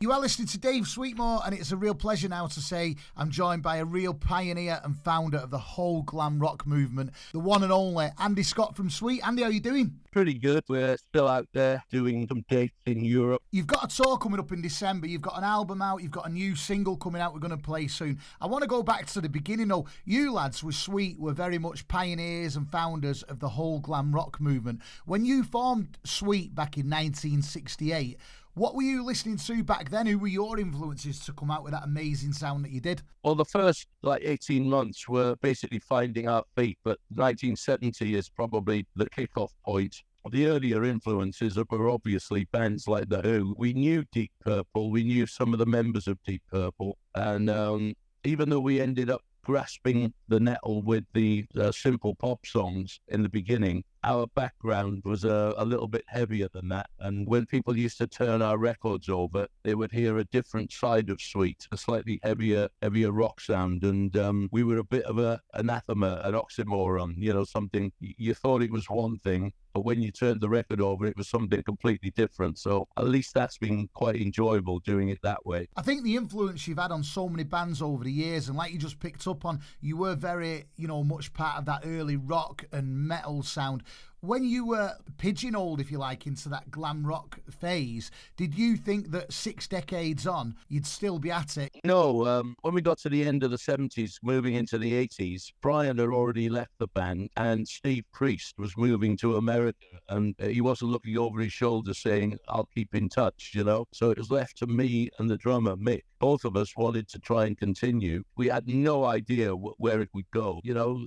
You are listening to Dave Sweetmore, and it's a real pleasure now to say I'm joined by a real pioneer and founder of the whole glam rock movement, the one and only Andy Scott from Sweet. Andy, how are you doing? Pretty good. We're still out there doing some dates in Europe. You've got a tour coming up in December. You've got an album out. You've got a new single coming out we're going to play soon. I want to go back to the beginning, though. You lads with Sweet were very much pioneers and founders of the whole glam rock movement. When you formed Sweet back in 1968, what were you listening to back then? Who were your influences to come out with that amazing sound that you did? Well, the first 18 months were basically finding our feet, but 1970 is probably the kickoff point. The earlier influences were obviously bands like The Who. We knew Deep Purple, we knew some of the members of Deep Purple, and even though we ended up grasping the nettle with the simple pop songs in the beginning, our background was a little bit heavier than that. And when people used to turn our records over, they would hear a different side of Sweet, a slightly heavier rock sound. And we were a bit of an anathema, an oxymoron, something you thought it was one thing, but when you turned the record over, it was something completely different. So at least that's been quite enjoyable doing it that way. I think the influence you've had on so many bands over the years, and like you just picked up on, you were very, much part of that early rock and metal sound. When you were pigeonholed, if you like, into that glam rock phase, did you think that 6 decades on, you'd still be at it? No, when we got to the end of the 70s, moving into the 80s, Brian had already left the band and Steve Priest was moving to America, and he wasn't looking over his shoulder saying, I'll keep in touch, So it was left to me and the drummer, Mick. Both of us wanted to try and continue. We had no idea where it would go.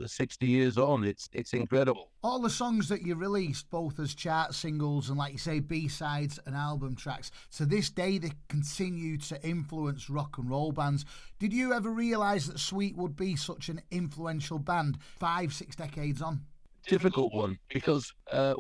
60 years on, it's incredible. All the songs that you released, both as chart singles and, like you say, B-sides and album tracks, to this day they continue to influence rock and roll bands. Did you ever realise that Sweet would be such an influential band 5-6 decades on? Difficult one, because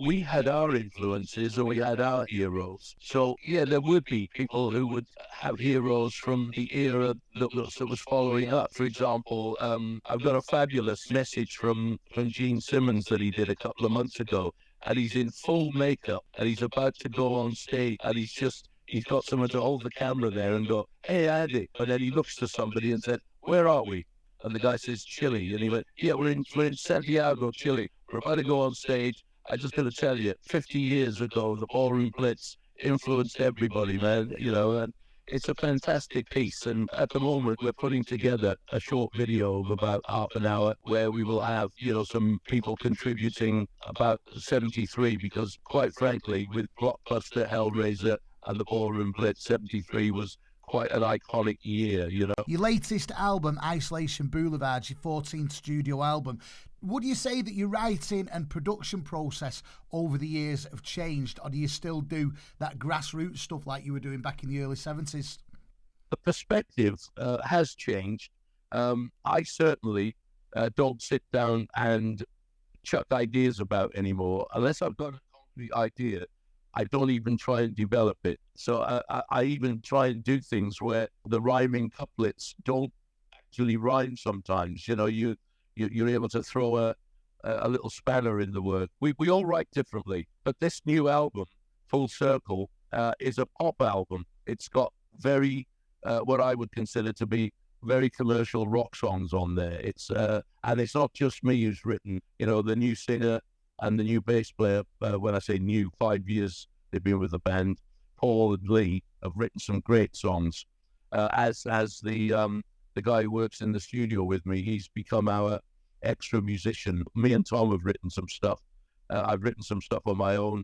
we had our influences and we had our heroes. So yeah, there would be people who would have heroes from the era that was following up. For example, I've got a fabulous message from Gene Simmons that he did a couple of months ago, and he's in full makeup and he's about to go on stage, and he's got someone to hold the camera there and go, "Hey Andy," and then he looks to somebody and said, "Where are we?" And the guy says, "Chile," and he went, "Yeah, we're in Santiago, Chile. We're about to go on stage. I just got to tell you, 50 years ago, the Ballroom Blitz influenced everybody, man, and it's a fantastic piece. And at the moment, we're putting together a short video of about half an hour where we will have, some people contributing about 73, because quite frankly, with Blockbuster, Hellraiser, and the Ballroom Blitz, 73 was quite an iconic year, Your latest album, Isolation Boulevard, your 14th studio album, would you say that your writing and production process over the years have changed, or do you still do that grassroots stuff like you were doing back in the early 70s? The perspective has changed. I certainly don't sit down and chuck ideas about anymore. Unless I've got a concrete idea, I don't even try and develop it. So I even try and do things where the rhyming couplets don't actually rhyme sometimes. You're able to throw a little spanner in the work. We all write differently, but this new album, Full Circle, is a pop album. It's got very, what I would consider to be very commercial rock songs on there. And it's not just me who's written, the new singer and the new bass player, when I say new, 5 years they've been with the band, Paul and Lee, have written some great songs. As the guy who works in the studio with me, he's become our extra musician. Me and Tom have written some stuff. I've written some stuff on my own,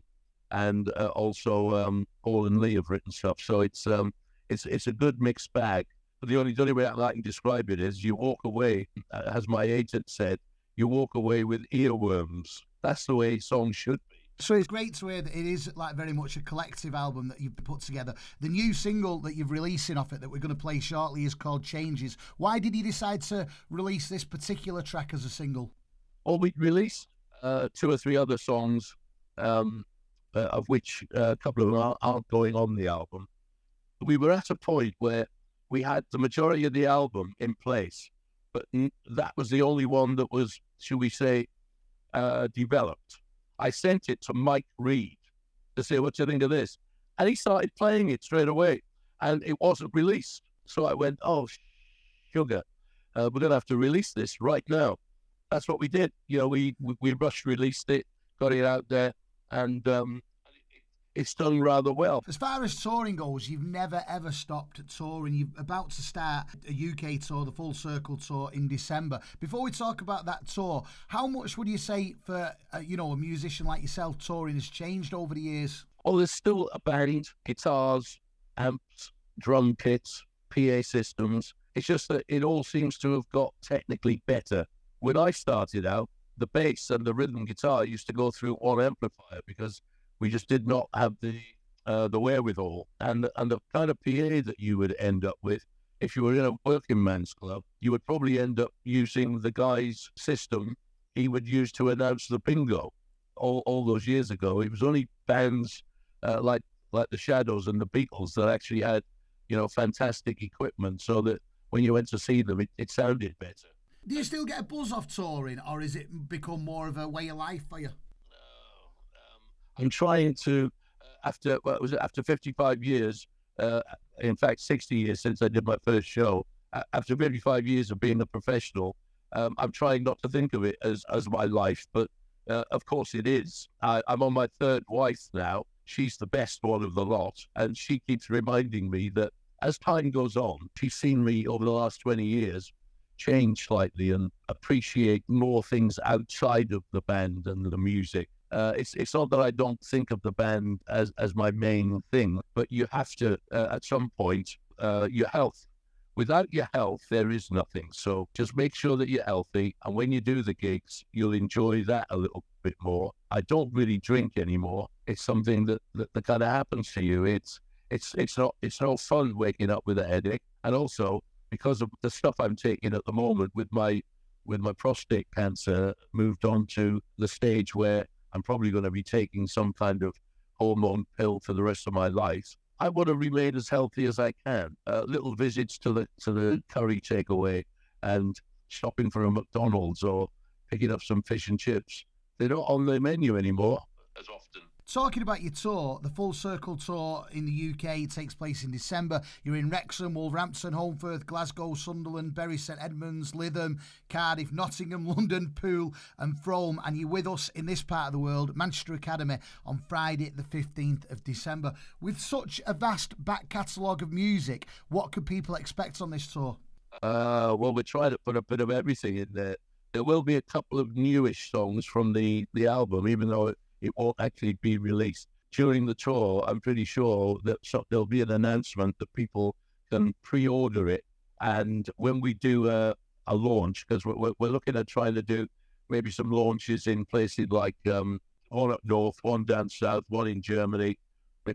and also Paul and Lee have written stuff. So it's a good mixed bag. But the only way I can describe it is you walk away, as my agent said, you walk away with earworms. That's the way songs should be. So it's great to hear that it is like very much a collective album that you've put together. The new single that you're releasing off it that we're going to play shortly is called Changes. Why did you decide to release this particular track as a single? Well, we released 2 or 3 other songs, of which a couple of them aren't going on the album. We were at a point where we had the majority of the album in place, but that was the only one that was, should we say, developed. I sent it to Mike Reed to say, what do you think of this? And he started playing it straight away. and it wasn't released. So I went, oh, sugar, we're going to have to release this right now. That's what we did. We rush released it, got it out there, and it's done rather well. As far as touring goes, you've never ever stopped touring. You're about to start a UK tour, the Full Circle tour, in December. Before we talk about that tour, how much would you say for a musician like yourself touring has changed over the years? Oh, there's still a band, guitars, amps, drum kits, PA systems. It's just that it all seems to have got technically better. When I started out, the bass and the rhythm guitar used to go through one amplifier because we just did not have the wherewithal. And the kind of PA that you would end up with, if you were in a working man's club, you would probably end up using the guy's system he would use to announce the bingo. All those years ago, it was only bands like the Shadows and the Beatles that actually had, fantastic equipment, so that when you went to see them, it sounded better. Do you still get a buzz off touring, or has it become more of a way of life for you? I'm trying to, after 55 years, in fact, 60 years since I did my first show, after 55 years of being a professional, I'm trying not to think of it as my life, but of course it is. I'm on my third wife now. She's the best one of the lot, and she keeps reminding me that as time goes on, she's seen me over the last 20 years change slightly and appreciate more things outside of the band and the music. It's not that I don't think of the band as my main thing, but you have to, at some point, your health. Without your health, there is nothing. So just make sure that you're healthy, and when you do the gigs, you'll enjoy that a little bit more. I don't really drink anymore. It's something that kind of happens to you. It's not fun waking up with a headache, and also because of the stuff I'm taking at the moment with my prostate cancer, moved on to the stage where I'm probably going to be taking some kind of hormone pill for the rest of my life. I want to remain as healthy as I can. Little visits to the curry takeaway and stopping for a McDonald's or picking up some fish and chips. They're not on the menu anymore as often. Talking about your tour, the Full Circle tour in the UK, it takes place in December. You're in Wrexham, Wolverhampton, Holmfirth, Glasgow, Sunderland, Bury St Edmunds, Lytham, Cardiff, Nottingham, London, Poole and Frome. And you're with us in this part of the world, Manchester Academy, on Friday the 15th of December. With such a vast back catalogue of music, what can people expect on this tour? Well, we're trying to put a bit of everything in there. There will be a couple of newish songs from the album, even though it won't actually be released. During the tour, I'm pretty sure that there'll be an announcement that people can pre-order it. And when we do a launch, because we're looking at trying to do maybe some launches in places like one up north, one down south, one in Germany,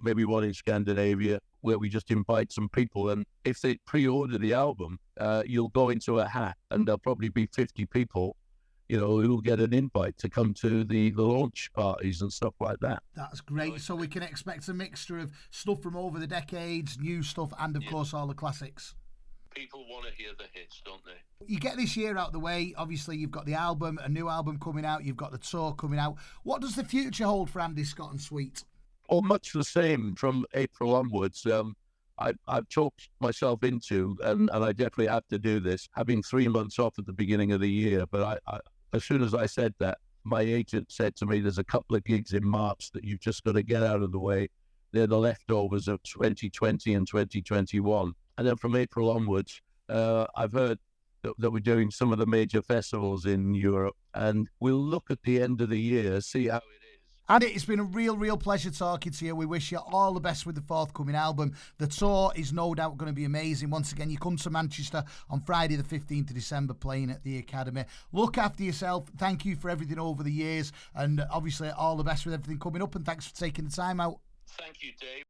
maybe one in Scandinavia, where we just invite some people. And if they pre-order the album, you'll go into a hat and there'll probably be 50 people who'll get an invite to come to the launch parties and stuff like that. That's great. So we can expect a mixture of stuff from over the decades, new stuff, and of course all the classics. People want to hear the hits, don't they? You get this year out the way. Obviously, you've got the album, a new album coming out. You've got the tour coming out. What does the future hold for Andy Scott and Sweet? Oh, much the same from April onwards. I've talked myself into, and I definitely have to do this, having 3 months off at the beginning of the year. But I as soon as I said that, my agent said to me, there's a couple of gigs in March that you've just got to get out of the way. They're the leftovers of 2020 and 2021. And then from April onwards, I've heard that we're doing some of the major festivals in Europe. And we'll look at the end of the year, see how it is. Andy, it's been a real pleasure talking to you. We wish you all the best with the forthcoming album. The tour is no doubt going to be amazing. Once again, you come to Manchester on Friday the 15th of December playing at the Academy. Look after yourself. Thank you for everything over the years. And obviously all the best with everything coming up. And thanks for taking the time out. Thank you, Dave.